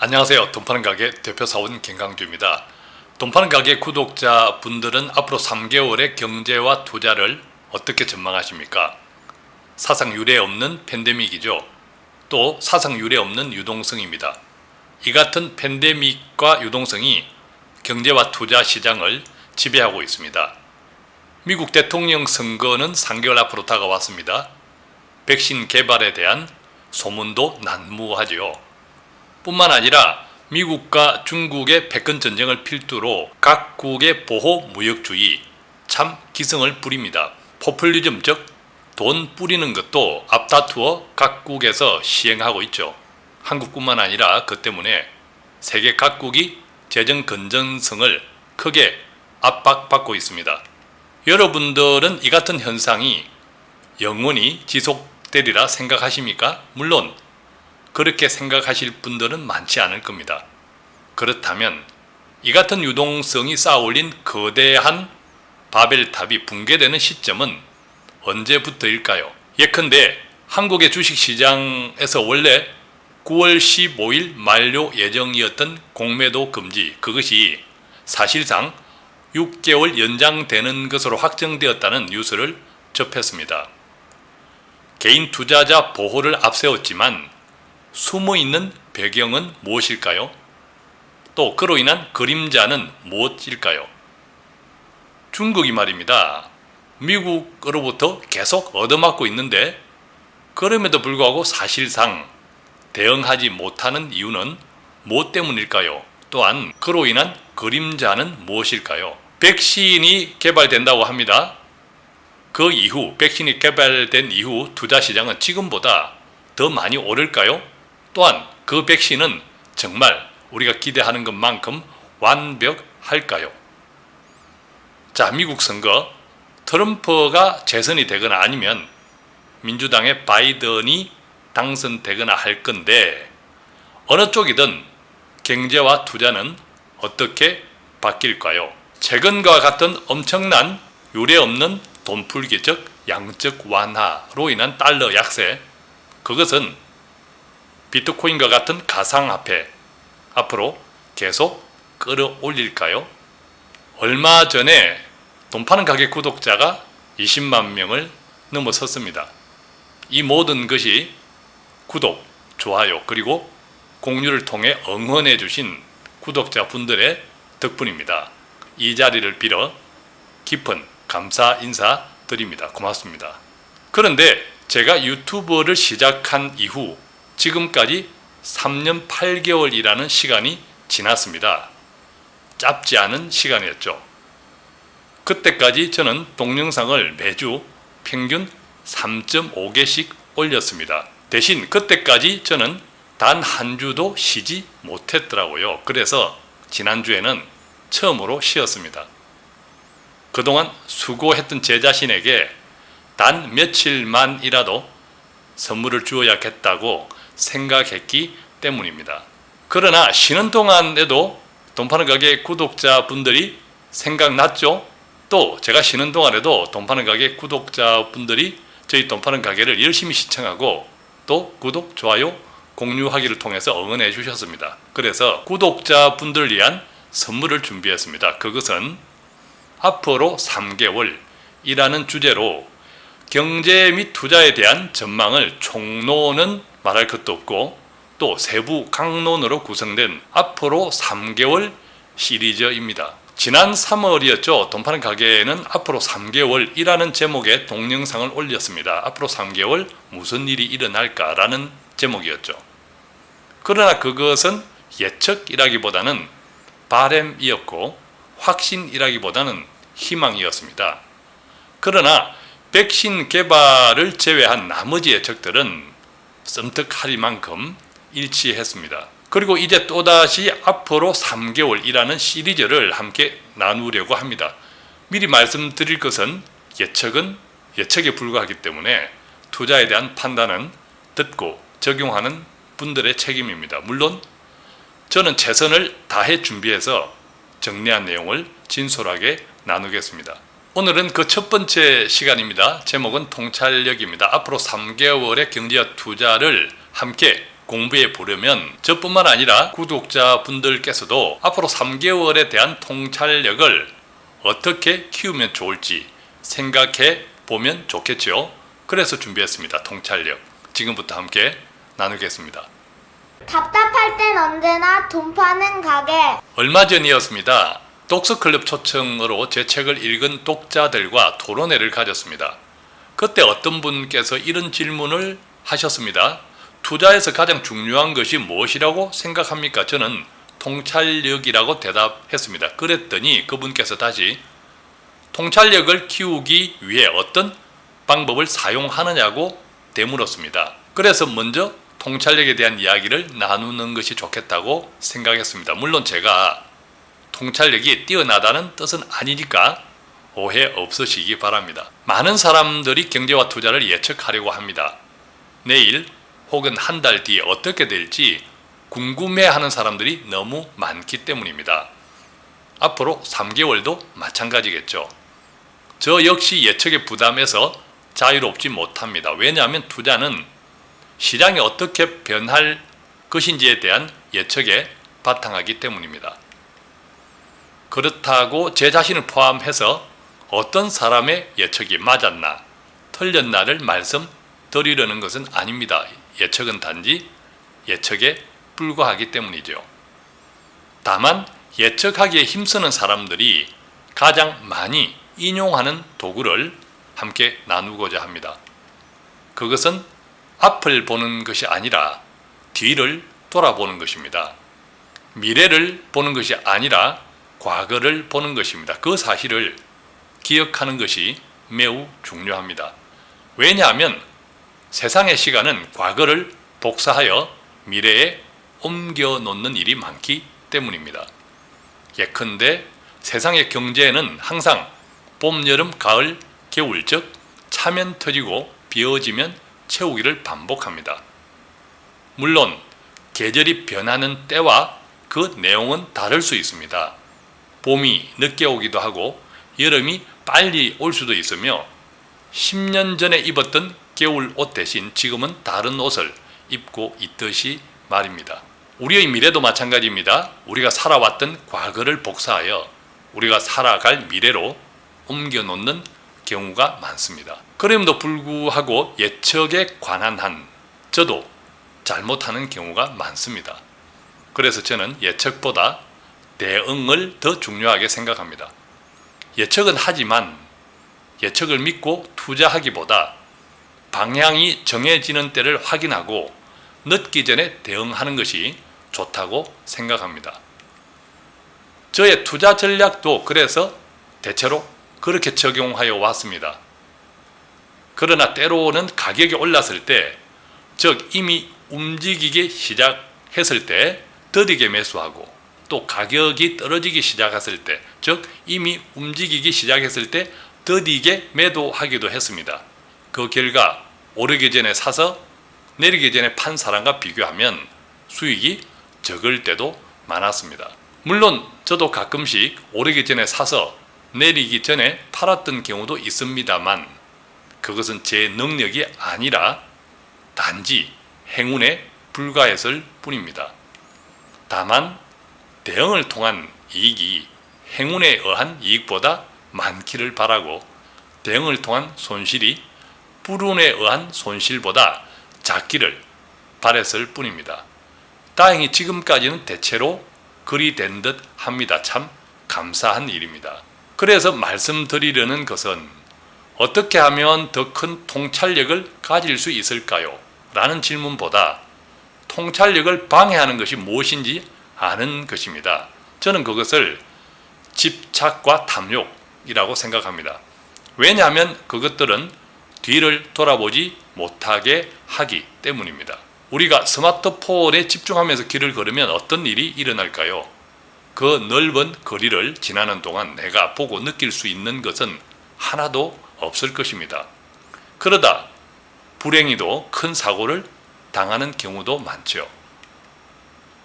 안녕하세요. 돈 파는 가게 대표사원 김강주입니다. 돈 파는 가게 구독자분들은 앞으로 3개월의 경제와 투자를 어떻게 전망하십니까? 사상 유례 없는 팬데믹이죠. 또 사상 유례 없는 유동성입니다. 이 같은 팬데믹과 유동성이 경제와 투자 시장을 지배하고 있습니다. 미국 대통령 선거는 3개월 앞으로 다가왔습니다. 백신 개발에 대한 소문도 난무하지요. 뿐만 아니라 미국과 중국의 패권 전쟁을 필두로 각국의 보호 무역주의 참 기승을 부립니다. 포퓰리즘 즉 돈 뿌리는 것도 앞다투어 각국에서 시행하고 있죠. 한국뿐만 아니라 그 때문에 세계 각국이 재정 건전성을 크게 압박받고 있습니다. 여러분들은 이 같은 현상이 영원히 지속되리라 생각하십니까? 물론 그렇게 생각하실 분들은 많지 않을 겁니다. 그렇다면 이 같은 유동성이 쌓아올린 거대한 바벨탑이 붕괴되는 시점은 언제부터일까요? 예컨대 한국의 주식시장에서 원래 9월 15일 만료 예정이었던 공매도 금지, 그것이 사실상 6개월 연장되는 것으로 확정되었다는 뉴스를 접했습니다. 개인 투자자 보호를 앞세웠지만 숨어있는 배경은 무엇일까요? 또 그로 인한 그림자는 무엇일까요? 중국이 말입니다. 미국으로부터 계속 얻어맞고 있는데 그럼에도 불구하고 사실상 대응하지 못하는 이유는 무엇 때문일까요? 또한 그로 인한 그림자는 무엇일까요? 백신이 개발된다고 합니다. 그 이후 백신이 개발된 이후 투자시장은 지금보다 더 많이 오를까요? 또한 그 백신은 정말 우리가 기대하는 것만큼 완벽할까요? 자, 미국 선거 트럼프가 재선이 되거나 아니면 민주당의 바이든이 당선되거나 할 건데 어느 쪽이든 경제와 투자는 어떻게 바뀔까요? 최근과 같은 엄청난 유례없는 돈풀기 즉 양적 완화로 인한 달러 약세, 그것은 비트코인과 같은 가상화폐 앞으로 계속 끌어올릴까요? 얼마 전에 돈 파는 가게 구독자가 20만 명을 넘어섰습니다. 이 모든 것이 구독, 좋아요 그리고 공유를 통해 응원해 주신 구독자분들의 덕분입니다. 이 자리를 빌어 깊은 감사 인사 드립니다. 고맙습니다. 그런데 제가 유튜브를 시작한 이후 지금까지 3년 8개월이라는 시간이 지났습니다. 짧지 않은 시간이었죠. 그때까지 저는 동영상을 매주 평균 3.5개씩 올렸습니다. 대신 그때까지 저는 단 한 주도 쉬지 못했더라고요. 그래서 지난주에는 처음으로 쉬었습니다. 그동안 수고했던 제 자신에게 단 며칠만이라도 선물을 주어야겠다고 생각했기 때문입니다. 그러나 쉬는 동안에도 돈 파는 가게 구독자분들이 생각났죠? 또 제가 쉬는 동안에도 돈 파는 가게 구독자분들이 저희 돈 파는 가게를 열심히 시청하고 또 구독, 좋아요, 공유하기를 통해서 응원해 주셨습니다. 그래서 구독자분들을 위한 선물을 준비했습니다. 그것은 앞으로 3개월이라는 주제로 경제 및 투자에 대한 전망을 총론은 말할 것도 없고 또 세부 강론으로 구성된 앞으로 3개월 시리즈입니다. 지난 3월이었죠. 돈 파는 가게에는 앞으로 3개월이라는 제목의 동영상을 올렸습니다. 앞으로 3개월 무슨 일이 일어날까라는 제목이었죠. 그러나 그것은 예측이라기보다는 바램이었고 확신이라기보다는 희망이었습니다. 그러나 백신 개발을 제외한 나머지 예측들은 썸뜩할 일치했습니다. 그리고 이제 또다시 앞으로 3개월이라는 시리즈를 함께 나누려고 합니다. 미리 말씀드릴 것은 예측은 예측에 불과하기 때문에 투자에 대한 판단은 듣고 적용하는 분들의 책임입니다. 물론 저는 최선을 다해 준비해서 정리한 내용을 진솔하게 나누겠습니다. 오늘은 그 첫 번째 시간입니다. 제목은 통찰력입니다. 앞으로 3개월의 경제와 투자를 함께 공부해 보려면 저뿐만 아니라 구독자분들께서도 앞으로 3개월에 대한 통찰력을 어떻게 키우면 좋을지 생각해 보면 좋겠죠. 그래서 준비했습니다. 통찰력. 지금부터 함께 나누겠습니다. 답답할 땐 언제나 돈 파는 가게. 얼마 전이었습니다. 독서클럽 초청으로 제 책을 읽은 독자들과 토론회를 가졌습니다. 그때 어떤 분께서 이런 질문을 하셨습니다. 투자에서 가장 중요한 것이 무엇이라고 생각합니까? 저는 통찰력이라고 대답했습니다. 그랬더니 그분께서 다시 통찰력을 키우기 위해 어떤 방법을 사용하느냐고 되물었습니다. 그래서 먼저 통찰력에 대한 이야기를 나누는 것이 좋겠다고 생각했습니다. 물론 제가 통찰력이 뛰어나다는 뜻은 아니니까 오해 없으시기 바랍니다. 많은 사람들이 경제와 투자를 예측하려고 합니다. 내일 혹은 한 달 뒤에 어떻게 될지 궁금해하는 사람들이 너무 많기 때문입니다. 앞으로 3개월도 마찬가지겠죠. 저 역시 예측의 부담에서 자유롭지 못합니다. 왜냐하면 투자는 시장이 어떻게 변할 것인지에 대한 예측에 바탕하기 때문입니다. 그렇다고 제 자신을 포함해서 어떤 사람의 예측이 맞았나 틀렸나를 말씀드리려는 것은 아닙니다. 예측은 단지 예측에 불과하기 때문이죠. 다만 예측하기에 힘쓰는 사람들이 가장 많이 인용하는 도구를 함께 나누고자 합니다. 그것은 앞을 보는 것이 아니라 뒤를 돌아보는 것입니다. 미래를 보는 것이 아니라 과거를 보는 것입니다. 그 사실을 기억하는 것이 매우 중요합니다. 왜냐하면 세상의 시간은 과거를 복사하여 미래에 옮겨 놓는 일이 많기 때문입니다. 예컨대 세상의 경제에는 항상 봄, 여름, 가을, 겨울 즉 차면 터지고 비어지면 채우기를 반복합니다. 물론 계절이 변하는 때와 그 내용은 다를 수 있습니다. 봄이 늦게 오기도 하고 여름이 빨리 올 수도 있으며 10년 전에 입었던 겨울 옷 대신 지금은 다른 옷을 입고 있듯이 말입니다. 우리의 미래도 마찬가지입니다. 우리가 살아왔던 과거를 복사하여 우리가 살아갈 미래로 옮겨놓는 경우가 많습니다. 그럼에도 불구하고 예측에 관한 한 저도 잘못하는 경우가 많습니다. 그래서 저는 예측보다 대응을 더 중요하게 생각합니다. 예측은 하지만 예측을 믿고 투자하기보다 방향이 정해지는 때를 확인하고 늦기 전에 대응하는 것이 좋다고 생각합니다. 저의 투자 전략도 그래서 대체로 그렇게 적용하여 왔습니다. 그러나 때로는 가격이 올랐을 때, 즉 이미 움직이기 시작했을 때 더디게 매수하고 또 가격이 떨어지기 시작했을 때, 즉 이미 움직이기 시작했을 때 더디게 매도하기도 했습니다. 그 결과 오르기 전에 사서 내리기 전에 판 사람과 비교하면 수익이 적을 때도 많았습니다. 물론 저도 가끔씩 오르기 전에 사서 내리기 전에 팔았던 경우도 있습니다만 그것은 제 능력이 아니라 단지 행운에 불과했을 뿐입니다. 다만 대응을 통한 이익이 행운에 의한 이익보다 많기를 바라고 대응을 통한 손실이 불운에 의한 손실보다 작기를 바랬을 뿐입니다. 다행히 지금까지는 대체로 그리 된 듯 합니다. 참 감사한 일입니다. 그래서 말씀드리려는 것은 어떻게 하면 더 큰 통찰력을 가질 수 있을까요? 라는 질문보다 통찰력을 방해하는 것이 무엇인지 아는 것입니다. 저는 그것을 집착과 탐욕이라고 생각합니다. 왜냐하면 그것들은 뒤를 돌아보지 못하게 하기 때문입니다. 우리가 스마트폰에 집중하면서 길을 걸으면 어떤 일이 일어날까요? 그 넓은 거리를 지나는 동안 내가 보고 느낄 수 있는 것은 하나도 없을 것입니다. 그러다 불행히도 큰 사고를 당하는 경우도 많죠.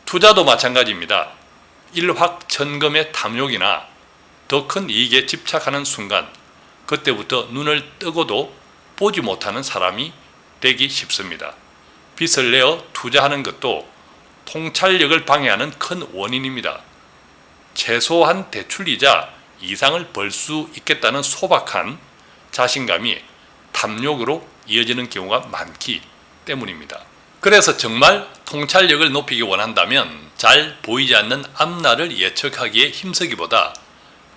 투자도 마찬가지입니다. 일확천금의 탐욕이나 더 큰 이익에 집착하는 순간 그때부터 눈을 뜨고도 보지 못하는 사람이 되기 쉽습니다. 빚을 내어 투자하는 것도 통찰력을 방해하는 큰 원인입니다. 최소한 대출이자 이상을 벌 수 있겠다는 소박한 자신감이 탐욕으로 이어지는 경우가 많기 때문입니다. 그래서 정말 통찰력을 높이기 원한다면 잘 보이지 않는 앞날을 예측하기에 힘쓰기보다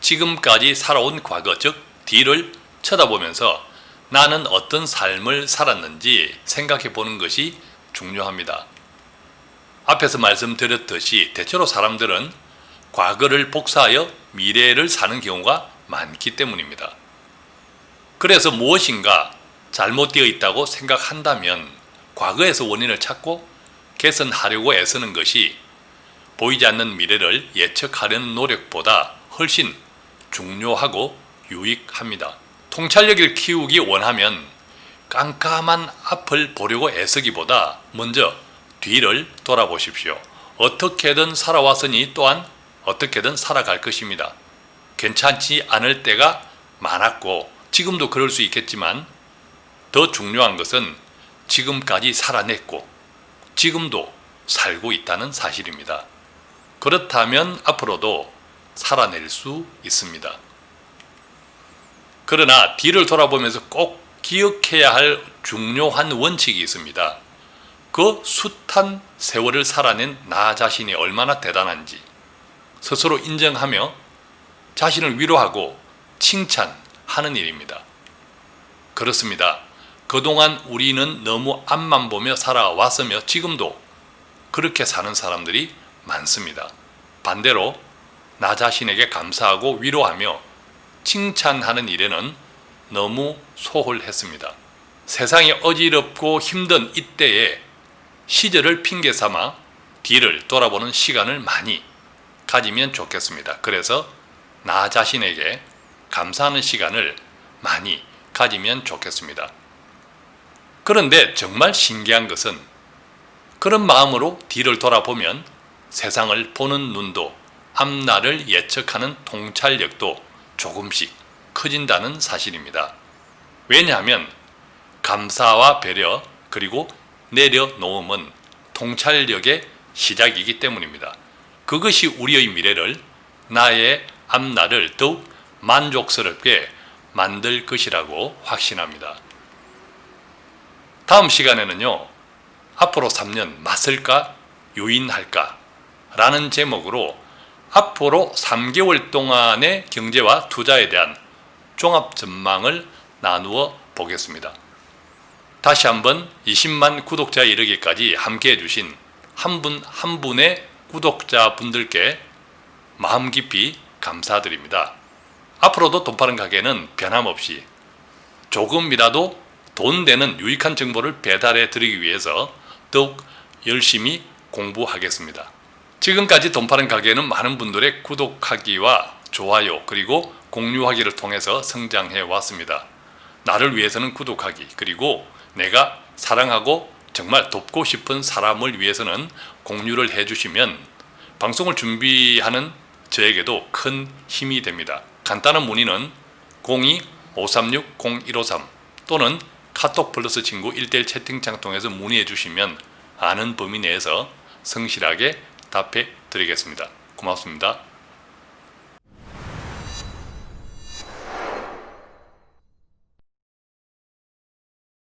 지금까지 살아온 과거, 즉 뒤를 쳐다보면서 나는 어떤 삶을 살았는지 생각해 보는 것이 중요합니다. 앞에서 말씀드렸듯이 대체로 사람들은 과거를 복사하여 미래를 사는 경우가 많기 때문입니다. 그래서 무엇인가 잘못되어 있다고 생각한다면 과거에서 원인을 찾고 개선하려고 애쓰는 것이 보이지 않는 미래를 예측하려는 노력보다 훨씬 중요하고 유익합니다. 통찰력을 키우기 원하면 깜깜한 앞을 보려고 애쓰기보다 먼저 뒤를 돌아보십시오. 어떻게든 살아왔으니 또한 어떻게든 살아갈 것입니다. 괜찮지 않을 때가 많았고 지금도 그럴 수 있겠지만 더 중요한 것은 지금까지 살아냈고 지금도 살고 있다는 사실입니다. 그렇다면 앞으로도 살아낼 수 있습니다. 그러나 뒤를 돌아보면서 꼭 기억해야 할 중요한 원칙이 있습니다. 그 숱한 세월을 살아낸 나 자신이 얼마나 대단한지 스스로 인정하며 자신을 위로하고 칭찬하는 일입니다. 그렇습니다. 그동안 우리는 너무 앞만 보며 살아왔으며 지금도 그렇게 사는 사람들이 많습니다. 반대로 나 자신에게 감사하고 위로하며 칭찬하는 일에는 너무 소홀했습니다. 세상이 어지럽고 힘든 이때에 시절을 핑계 삼아 뒤를 돌아보는 시간을 많이 가지면 좋겠습니다. 그래서 나 자신에게 감사하는 시간을 많이 가지면 좋겠습니다. 그런데 정말 신기한 것은 그런 마음으로 뒤를 돌아보면 세상을 보는 눈도 앞날을 예측하는 통찰력도 조금씩 커진다는 사실입니다. 왜냐하면 감사와 배려 그리고 내려놓음은 통찰력의 시작이기 때문입니다. 그것이 우리의 미래를 나의 앞날을 더욱 만족스럽게 만들 것이라고 확신합니다. 다음 시간에는요. 앞으로 3년 맞설까 유인할까 라는 제목으로 앞으로 3개월 동안의 경제와 투자에 대한 종합 전망을 나누어 보겠습니다. 다시 한번 20만 구독자에 이르기까지 함께 해주신 한 분 한 분의 구독자분들께 마음 깊이 감사드립니다. 앞으로도 돈 파는 가게는 변함없이 조금이라도 돈 되는 유익한 정보를 배달해 드리기 위해서 더욱 열심히 공부하겠습니다. 지금까지 돈 파는 가게는 많은 분들의 구독하기와 좋아요 그리고 공유하기를 통해서 성장해 왔습니다. 나를 위해서는 구독하기 그리고 내가 사랑하고 정말 돕고 싶은 사람을 위해서는 공유를 해주시면 방송을 준비하는 저에게도 큰 힘이 됩니다. 간단한 문의는 02-536-0153 또는 카톡 플러스 친구 1대1 채팅창 통해서 문의해 주시면 아는 범위 내에서 성실하게 답해 드리겠습니다. 고맙습니다.